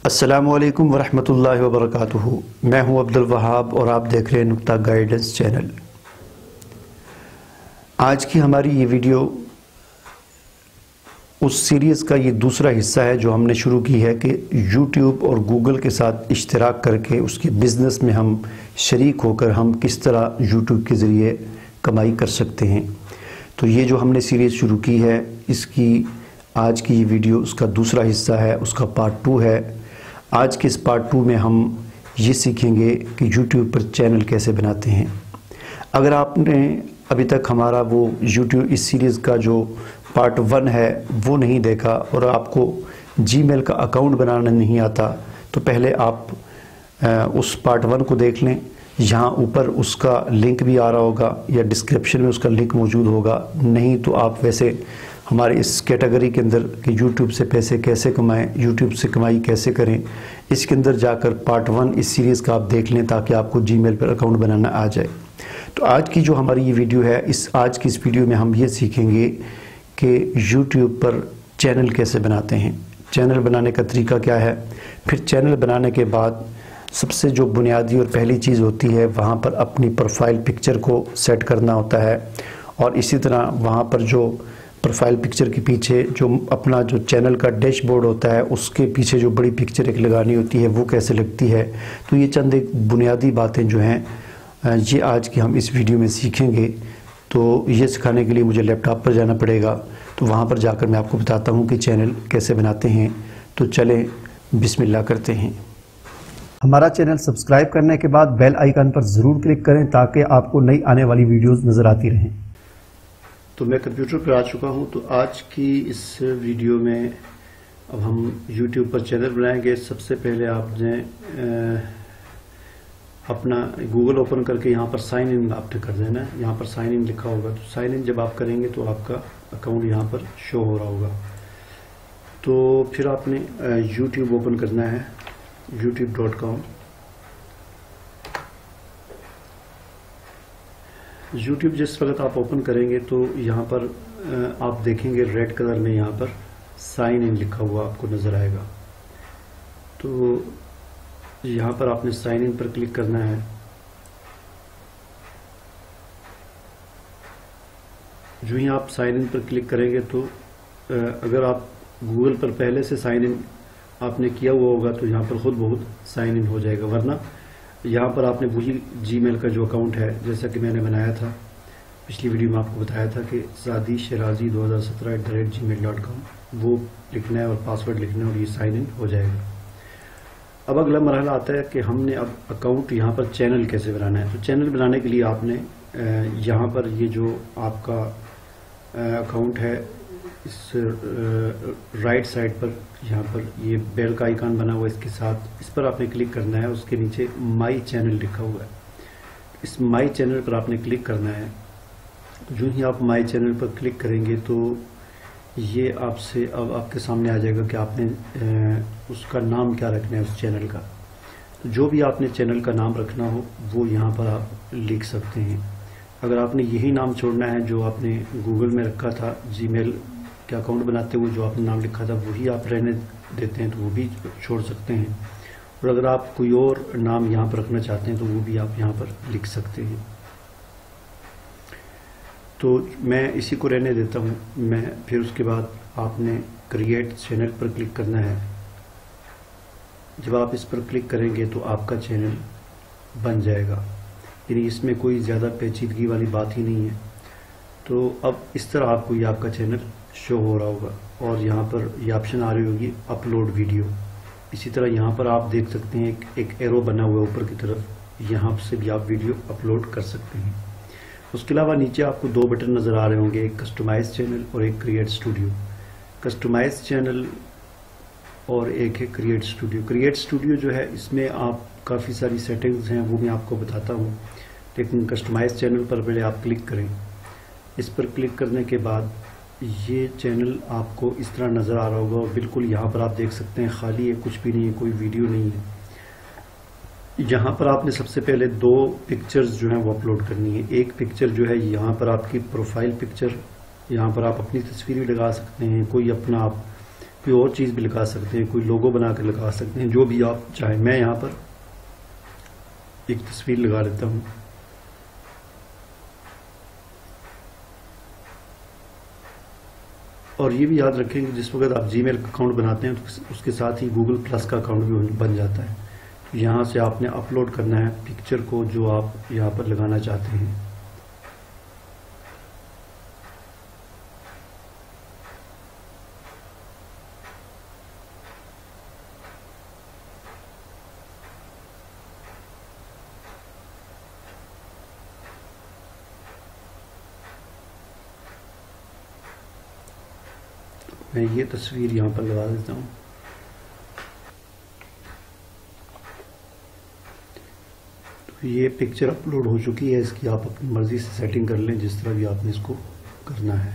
अस्सलामुअलैकुम वरहमतुल्लाहि वबरकातुहू। मैं हूं अब्दुल वहाब और आप देख रहे हैं नुक्ता गाइडेंस चैनल। आज की हमारी ये वीडियो उस सीरीज़ का ये दूसरा हिस्सा है जो हमने शुरू की है कि यूट्यूब और गूगल के साथ इश्तराक करके उसके बिज़नेस में हम शरीक होकर हम किस तरह यूट्यूब के ज़रिए कमाई कर सकते हैं। तो ये जो हमने सीरीज़ शुरू की है, इसकी आज की ये वीडियो उसका दूसरा हिस्सा है, उसका पार्ट 2 है। आज के इस पार्ट 2 में हम ये सीखेंगे कि यूट्यूब पर चैनल कैसे बनाते हैं। अगर आपने अभी तक हमारा वो यूट्यूब इस सीरीज़ का जो पार्ट 1 है वो नहीं देखा और आपको जीमेल का अकाउंट बनाना नहीं आता, तो पहले आप उस पार्ट 1 को देख लें। यहाँ ऊपर उसका लिंक भी आ रहा होगा या डिस्क्रिप्शन में उसका लिंक मौजूद होगा। नहीं तो आप वैसे हमारे इस कैटेगरी के अंदर कि यूट्यूब से पैसे कैसे कमाएं, यूट्यूब से कमाई कैसे करें, इसके अंदर जाकर पार्ट 1 इस सीरीज़ का आप देख लें ताकि आपको जीमेल पर अकाउंट बनाना आ जाए। तो आज की जो हमारी ये वीडियो है, आज की इस वीडियो में हम ये सीखेंगे कि यूट्यूब पर चैनल कैसे बनाते हैं, चैनल बनाने का तरीका क्या है। फिर चैनल बनाने के बाद सबसे जो बुनियादी और पहली चीज़ होती है, वहाँ पर अपनी प्रोफाइल पिक्चर को सेट करना होता है। और इसी तरह वहाँ पर जो प्रोफाइल पिक्चर के पीछे जो अपना जो चैनल का डैशबोर्ड होता है, उसके पीछे जो बड़ी पिक्चर एक लगानी होती है वो कैसे लगती है। तो ये चंद एक बुनियादी बातें जो हैं ये आज की हम इस वीडियो में सीखेंगे। तो ये सिखाने के लिए मुझे लैपटॉप पर जाना पड़ेगा, तो वहाँ पर जाकर मैं आपको बताता हूँ कि चैनल कैसे बनाते हैं। तो चलें बिस्मिल्लाह करते हैं। हमारा चैनल सब्सक्राइब करने के बाद बेल आइकन पर ज़रूर क्लिक करें ताकि आपको नई आने वाली वीडियोज़ नज़र आती रहें। तो मैं कंप्यूटर पर आ चुका हूं। तो आज की इस वीडियो में अब हम YouTube पर चैनल बनाएंगे। सबसे पहले आपने अपना गूगल ओपन करके यहाँ पर साइन इन आपने कर देना है। यहाँ पर साइन इन लिखा होगा, तो साइन इन जब आप करेंगे तो आपका अकाउंट यहाँ पर शो हो रहा होगा। तो फिर आपने YouTube ओपन करना है, youtube.com। YouTube जिस वक्त आप ओपन करेंगे तो यहाँ पर आप देखेंगे रेड कलर में यहाँ पर साइन इन लिखा हुआ आपको नज़र आएगा। तो यहाँ पर आपने साइन इन पर क्लिक करना है। जो ही आप साइन इन पर क्लिक करेंगे तो अगर आप गूगल पर पहले से साइन इन आपने किया हुआ होगा तो यहाँ पर खुद बहुत साइन इन हो जाएगा, वरना यहाँ पर आपने वही जीमेल का जो अकाउंट है जैसा कि मैंने बनाया था पिछली वीडियो में आपको बताया था कि saadi-shirazi2017@gmail.com, वो लिखना है और पासवर्ड लिखना है और ये साइन इन हो जाएगा। अब अगला मरहला आता है कि हमने अब अकाउंट यहाँ पर चैनल कैसे बनाना है। तो चैनल बनाने के लिए आपने यहाँ पर ये जो आपका अकाउंट है, इस राइट साइड पर यहाँ पर ये बेल का आइकन बना हुआ है, इसके साथ इस पर आपने क्लिक करना है। उसके नीचे माई चैनल लिखा हुआ है, इस माई चैनल पर आपने क्लिक करना है। तो जो ही आप माई चैनल पर क्लिक करेंगे तो ये आपसे अब आपके सामने आ जाएगा कि आपने उसका नाम क्या रखना है उस चैनल का। तो जो भी आपने चैनल का नाम रखना हो वो यहाँ पर आप लिख सकते हैं। अगर आपने यही नाम छोड़ना है जो आपने गूगल में रखा था, जीमेल के अकाउंट बनाते हुए जो आपने नाम लिखा था वही आप रहने देते हैं तो वो भी छोड़ सकते हैं। और अगर आप कोई और नाम यहाँ पर रखना चाहते हैं तो वो भी आप यहाँ पर लिख सकते हैं। तो मैं इसी को रहने देता हूँ मैं। फिर उसके बाद आपने क्रिएट चैनल पर क्लिक करना है। जब आप इस पर क्लिक करेंगे तो आपका चैनल बन जाएगा, यानी इसमें कोई ज़्यादा पेचीदगी वाली बात ही नहीं है। तो अब इस तरह आपको ये आपका चैनल शो हो रहा होगा और यहाँ पर ये ऑप्शन आ रही होगी अपलोड वीडियो। इसी तरह यहाँ पर आप देख सकते हैं एक एरो बना हुआ है ऊपर की तरफ, यहाँ से भी आप वीडियो अपलोड कर सकते हैं। उसके अलावा नीचे आपको 2 बटन नज़र आ रहे होंगे, एक कस्टमाइज चैनल और एक क्रिएट स्टूडियो। कस्टमाइज चैनल और एक है क्रिएट स्टूडियो। क्रिएट स्टूडियो जो है इसमें आप काफ़ी सारी सेटिंग्स हैं, वो मैं आपको बताता हूँ। लेकिन कस्टमाइज चैनल पर पहले आप क्लिक करें। इस पर क्लिक करने के बाद ये चैनल आपको इस तरह नज़र आ रहा होगा और बिल्कुल यहाँ पर आप देख सकते हैं खाली है, कुछ भी नहीं है, कोई वीडियो नहीं है। यहाँ पर आपने सबसे पहले 2 पिक्चर्स जो हैं वो अपलोड करनी है। एक पिक्चर जो है यहाँ पर आपकी प्रोफाइल पिक्चर, यहाँ पर आप अपनी तस्वीर भी लगा सकते हैं, कोई अपना आप कोई और चीज़ भी लगा सकते हैं, कोई लोगो बना कर लगा सकते हैं, जो भी आप चाहें। मैं यहाँ पर एक तस्वीर लगा लेता हूँ। और ये भी याद रखें कि जिस वक्त आप जीमेल अकाउंट बनाते हैं तो उसके साथ ही गूगल प्लस का अकाउंट भी बन जाता है। तो यहाँ से आपने अपलोड करना है पिक्चर को जो आप यहाँ पर लगाना चाहते हैं। मैं ये तस्वीर यहाँ पर लगा देता हूँ। तो ये पिक्चर अपलोड हो चुकी है, इसकी आप अपनी मर्जी से सेटिंग कर लें जिस तरह भी आपने इसको करना है।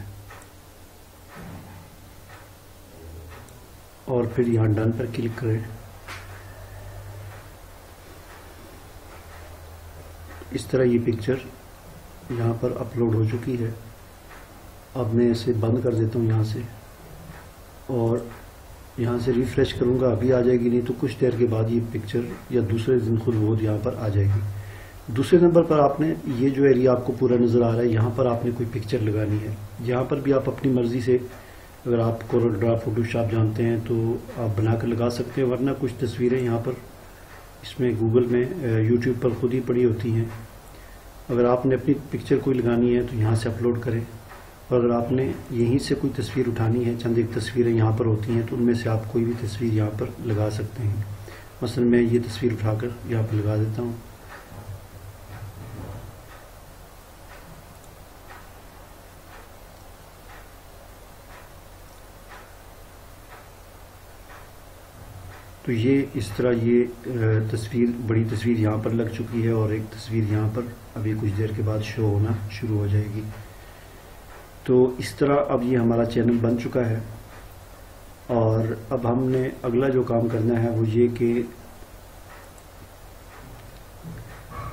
और फिर यहाँ डन पर क्लिक करें। इस तरह ये पिक्चर यहाँ पर अपलोड हो चुकी है। अब मैं इसे बंद कर देता हूँ यहाँ से, और यहाँ से रिफ्रेश करूँगा, अभी आ जाएगी, नहीं तो कुछ देर के बाद ये पिक्चर या दूसरे दिन खुद वो यहाँ पर आ जाएगी। दूसरे नंबर पर आपने ये जो एरिया आपको पूरा नज़र आ रहा है, यहाँ पर आपने कोई पिक्चर लगानी है। यहाँ पर भी आप अपनी मर्ज़ी से, अगर आप कोरोड्रा फोटोशॉप जानते हैं तो आप बना कर लगा सकते हैं, वरना कुछ तस्वीरें यहाँ पर इसमें गूगल में यूट्यूब पर खुद ही पड़ी होती हैं। अगर आपने अपनी पिक्चर कोई लगानी है तो यहाँ से अपलोड करें, और अगर आपने यहीं से कोई तस्वीर उठानी है, चंद एक तस्वीरें यहाँ पर होती हैं, तो उनमें से आप कोई भी तस्वीर यहाँ पर लगा सकते हैं। मसलन मैं ये तस्वीर उठाकर यहाँ पर लगा देता हूँ। तो ये इस तरह ये तस्वीर, बड़ी तस्वीर यहाँ पर लग चुकी है, और एक तस्वीर यहाँ पर अभी कुछ देर के बाद शो होना शुरू हो जाएगी। तो इस तरह अब ये हमारा चैनल बन चुका है। और अब हमने अगला जो काम करना है वो ये कि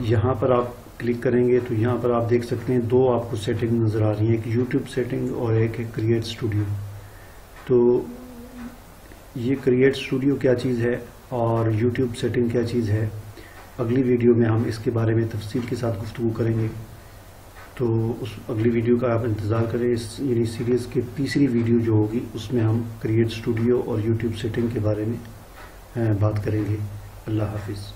यहाँ पर आप क्लिक करेंगे तो यहाँ पर आप देख सकते हैं दो आपको सेटिंग नज़र आ रही हैं, एक यूट्यूब सेटिंग और एक है क्रिएट स्टूडियो। तो ये क्रिएट स्टूडियो क्या चीज़ है और यूट्यूब सेटिंग क्या चीज़ है, अगली वीडियो में हम इसके बारे में तफसील के साथ गुफ्तगू करेंगे। तो उस अगली वीडियो का आप इंतज़ार करें। इस यानी सीरीज़ की तीसरी वीडियो जो होगी उसमें हम क्रिएट स्टूडियो और यूट्यूब सेटिंग के बारे में बात करेंगे। अल्लाह हाफिज़।